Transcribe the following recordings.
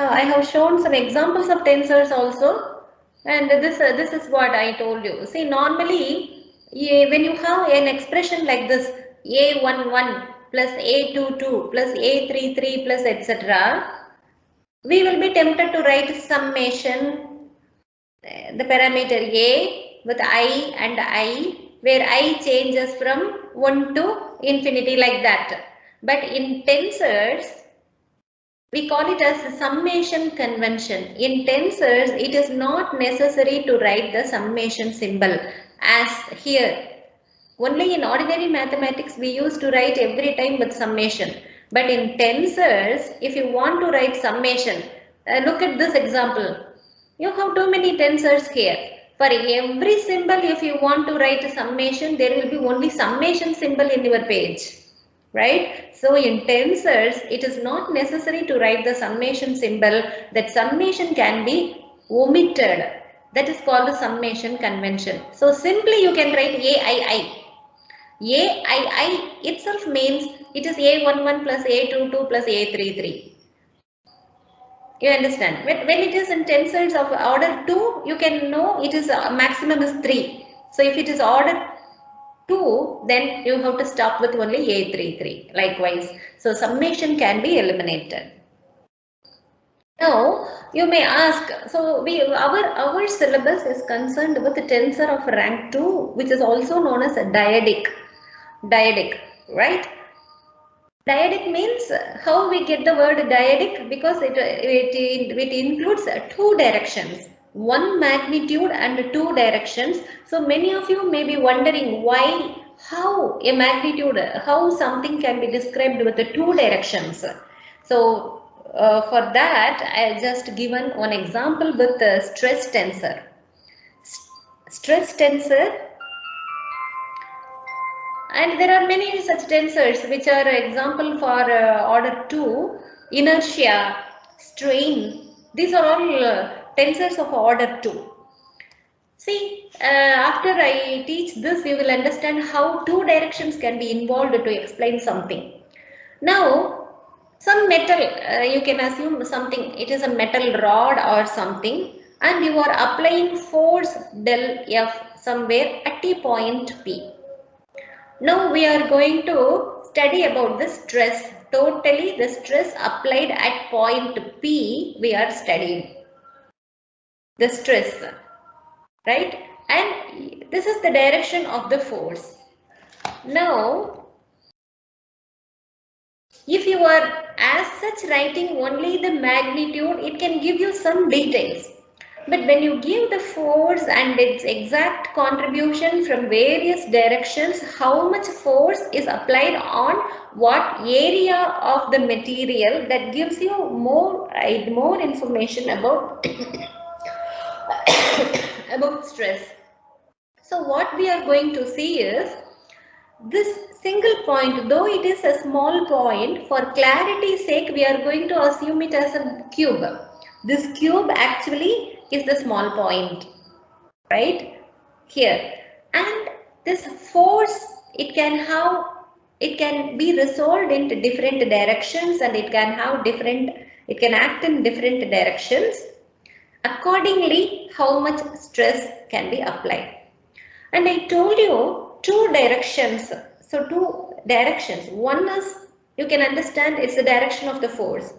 I have shown some examples of tensors also, and this is what I told you. See, normally when you have an expression like this, a11 plus a22 plus a33 plus etc., we will be tempted to write summation, the parameter a with I and I, where I changes from 1 to infinity like that. But in tensors, we call it as summation convention. In tensors, it is not necessary to write the summation symbol as here. Only in ordinary mathematics we used to write every time with summation. But in tensors, if you want to write summation, look at this example. You have too many tensors here. For every symbol, if you want to write a summation, there will be only summation symbol in your page. Right? So in tensors, it is not necessary to write the summation symbol. That summation can be omitted. That is called the summation convention. So simply you can write AII. AII itself means it is A11 plus A22 plus A33. You understand? When it is in tensors of order 2, you can know it is maximum is 3. So if it is order 2, then you have to stop with only A33. Likewise, so summation can be eliminated. Now you may ask, so our syllabus is concerned with the tensor of rank 2, which is also known as a dyadic. Dyadic, right? Dyadic means how we get the word dyadic, because it includes two directions, one magnitude and two directions. So many of you may be wondering why, how a magnitude, how something can be described with the two directions. So for that I just given one example with the stress tensor. Stress tensor. And there are many such tensors which are example for order 2, inertia, strain. These are all tensors of order 2. See, after I teach this, you will understand how two directions can be involved to explain something. Now, some metal, you can assume something, it is a metal rod or something, and you are applying force del F somewhere at a point P. Now we are going to study about the stress. Totally the stress applied at point P we are studying. The stress, right? And this is the direction of the force. Now, if you are as such writing only the magnitude, it can give you some details. But when you give the force and its exact contribution from various directions, how much force is applied on what area of the material, that gives you more information about, about stress. So what we are going to see is this single point, though it is a small point, for clarity's sake we are going to assume it as a cube. This cube actually is the small point, right here, and this force, it can be resolved into different directions, and it can act in different directions. Accordingly, how much stress can be applied. And I told you two directions. So two directions, one is, you can understand, it's the direction of the force.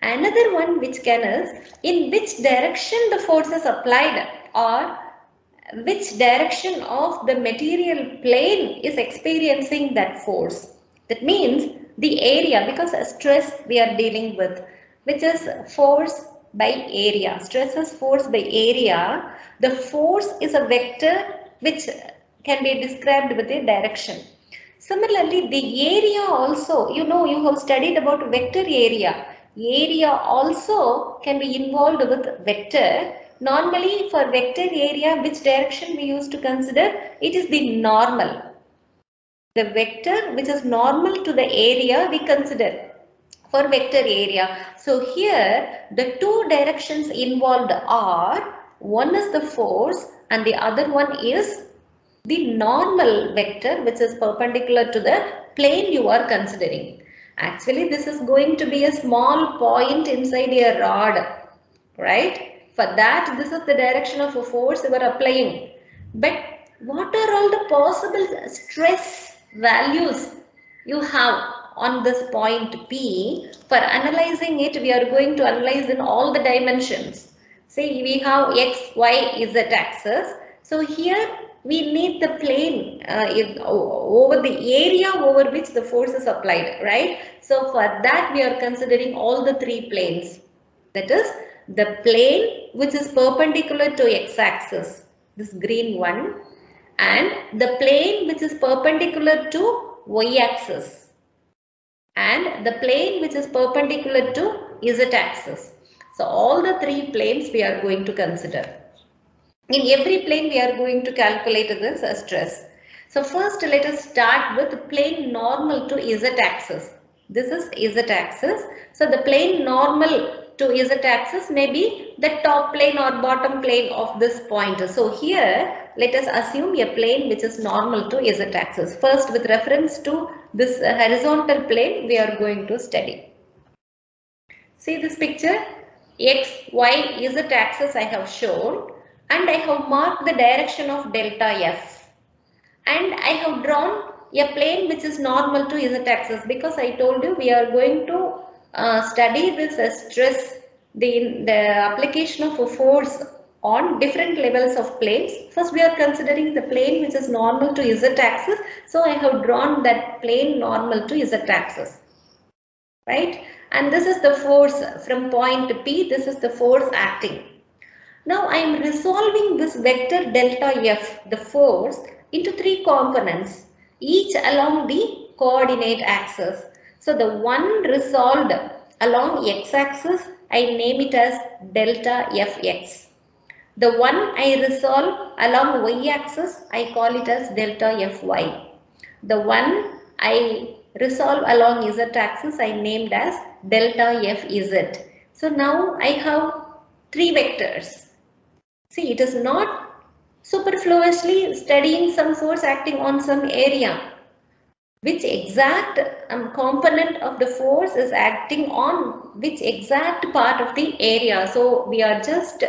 Another one which can is in which direction the force is applied, or which direction of the material plane is experiencing that force. That means the area, because stress we are dealing with, which is force by area. Stress is force by area. The force is a vector which can be described with a direction. Similarly, the area also, you have studied about vector area. Area also can be involved with vector. Normally for vector area, which direction we used to consider? It is the normal. The vector which is normal to the area we consider for vector area. So here the two directions involved are, one is the force and the other one is the normal vector which is perpendicular to the plane you are considering. Actually, this is going to be a small point inside a rod, right? For that, this is the direction of a force you are applying. But what are all the possible stress values you have on this point P? For analyzing it, we are going to analyze in all the dimensions. See, we have x, y, z axis. So here we need the plane over the area over which the force is applied, right? So for that we are considering all the three planes. That is the plane which is perpendicular to x-axis, this green one, and the plane which is perpendicular to y-axis, and the plane which is perpendicular to z-axis. So all the three planes we are going to consider. In every plane we are going to calculate this stress. So first let us start with plane normal to z-axis. This is z-axis. So the plane normal to z-axis may be the top plane or bottom plane of this point. So here let us assume a plane which is normal to z-axis. First, with reference to this horizontal plane we are going to study. See this picture, x, y, z axis I have shown, and I have marked the direction of delta f, and I have drawn a plane which is normal to z axis, because I told you we are going to study this stress, the application of a force on different levels of planes. First we are considering the plane which is normal to z axis, so I have drawn that plane normal to z axis, right? And this is the force from point P, this is the force acting. Now I am resolving this vector delta F, the force, into three components, each along the coordinate axis. So the one resolved along x-axis, I name it as delta Fx. The one I resolve along y-axis, I call it as delta Fy. The one I resolve along z-axis, I named as delta Fz. So now I have three vectors. See, it is not superfluously studying some force acting on some area. Which exact component of the force is acting on which exact part of the area. So we are just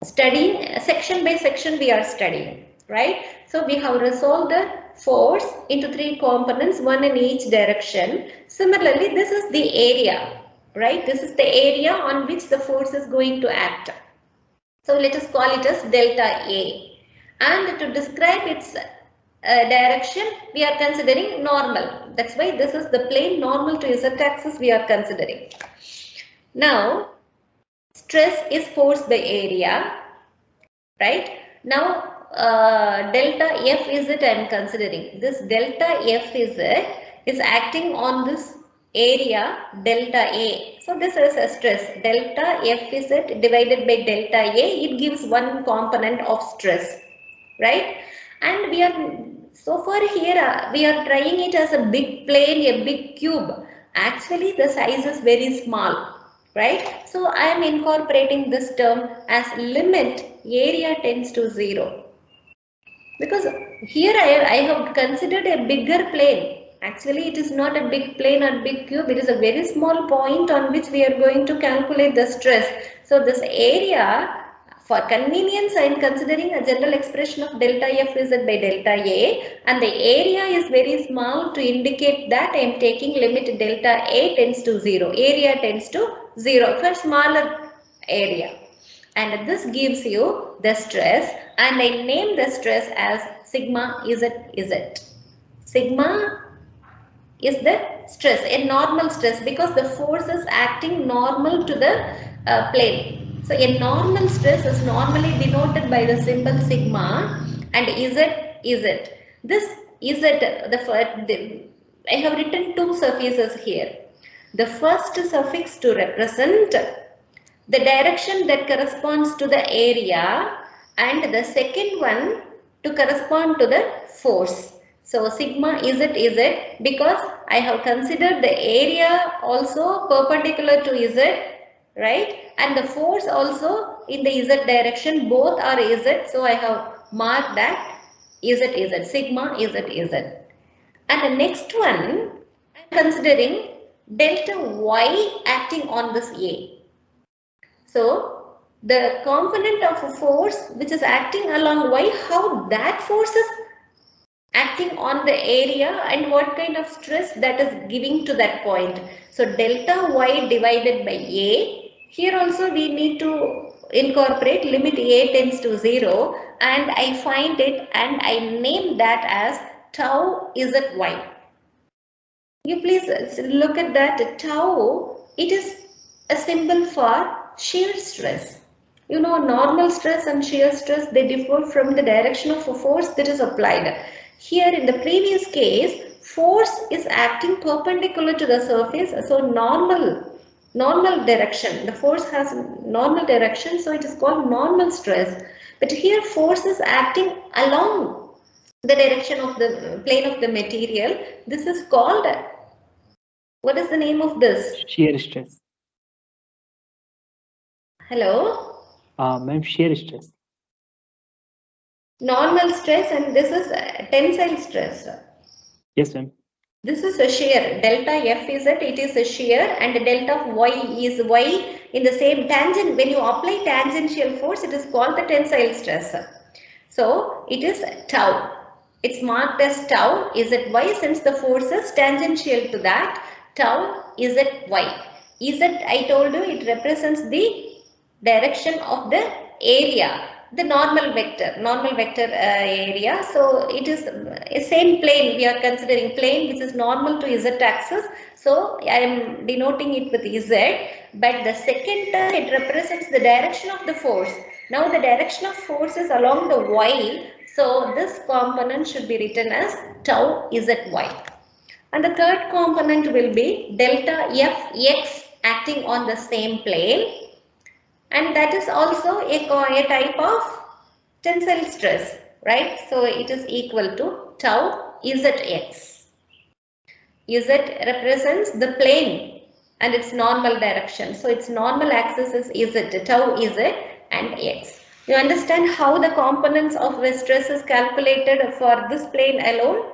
studying section by section we are studying, right? So we have resolved the force into three components, one in each direction. Similarly, this is the area, right? This is the area on which the force is going to act. So let us call it as delta A. And to describe its direction, we are considering normal. That's why this is the plane normal to z-axis we are considering. Now, stress is force by area, right? Now, delta Fz I am considering. This delta Fz is acting on this area delta A. So this is a stress. Delta Fz divided by delta A, it gives one component of stress, right? And we are, so far here, we are trying it as a big plane, a big cube. Actually, the size is very small, right? So I am incorporating this term as limit area tends to 0. Because here I have considered a bigger plane. Actually, it is not a big plane or big cube. It is a very small point on which we are going to calculate the stress. So this area, for convenience, I am considering a general expression of delta Fz by delta A, and the area is very small to indicate that I am taking limit delta A tends to 0. Area tends to 0 for smaller area. And this gives you the stress, and I name the stress as sigma ZZ. Sigma is the stress, a normal stress, because the force is acting normal to the plane. So a normal stress is normally denoted by the symbol sigma, and Z. This Z, I have written two suffixes here. The first suffix to represent the direction that corresponds to the area, and the second one to correspond to the force. So sigma Z because I have considered the area also perpendicular to Z, right? And the force also in the Z direction, both are Z. So I have marked that Z, sigma Z. And the next one, considering delta y acting on this A. So the component of a force which is acting along y, how that force is acting on the area and what kind of stress that is giving to that point. So delta y divided by A. Here also we need to incorporate limit A tends to 0 and I find it and I name that as tau zy. You please look at that tau. It is a symbol for shear stress. You know, normal stress and shear stress, they differ from the direction of a force that is applied. Here in the previous case, force is acting perpendicular to the surface, so normal direction. The force has normal direction, so it is called normal stress. But here force is acting along the direction of the plane of the material. This is called, what is the name of this? Shear stress. Hello? Ma'am, shear stress. Normal stress, and this is tensile stress. Yes, ma'am. This is a shear. Delta F is it is a shear, and delta of Y is Y in the same tangent. When you apply tangential force, it is called the tensile stress. So it is tau. It's marked as tau Zy since the force is tangential to that. Tau Zy. Z, I told you, it represents the direction of the area, the normal vector area. So it is a same plane we are considering, plane which is normal to Z axis. So I am denoting it with Z, but the second term, it represents the direction of the force. Now the direction of force is along the Y, so this component should be written as tau Zy. And the third component will be delta Fx acting on the same plane, and that is also a type of tensile stress, right? So it is equal to tau Zx. Z represents the plane and its normal direction. So its normal axis is Z, tau Z and x. You understand how the components of the stress is calculated for this plane alone?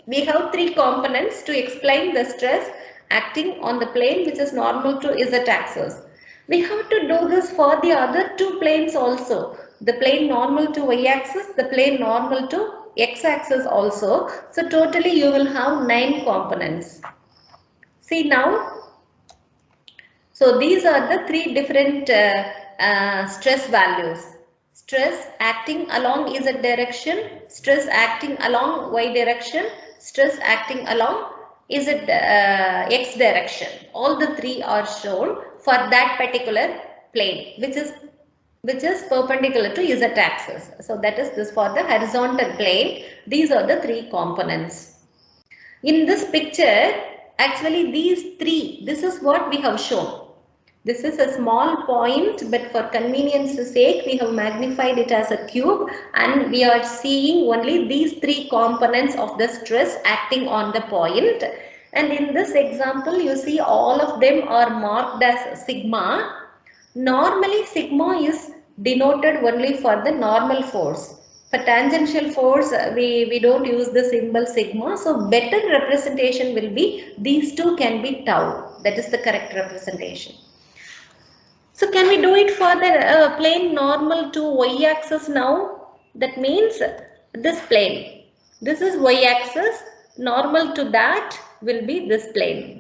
We have three components to explain the stress acting on the plane which is normal to Z axis. We have to do this for the other two planes also. The plane normal to Y axis, the plane normal to X axis also. So totally you will have 9 components. See now. So these are the three different stress values. Stress acting along Z direction, stress acting along Y direction, stress acting along X direction. All the three are shown for that particular plane which is perpendicular to Z axis. So that is this for the horizontal plane. These are the three components. In this picture, actually these three, this is what we have shown. This is a small point, but for convenience sake, we have magnified it as a cube, and we are seeing only these three components of the stress acting on the point. And in this example, you see all of them are marked as sigma. Normally, sigma is denoted only for the normal force. For tangential force, we don't use the symbol sigma. So better representation will be these two can be tau. That is the correct representation. So can we do it for the plane normal to Y axis now? That means this plane. This is Y axis. Normal to that will be this plane.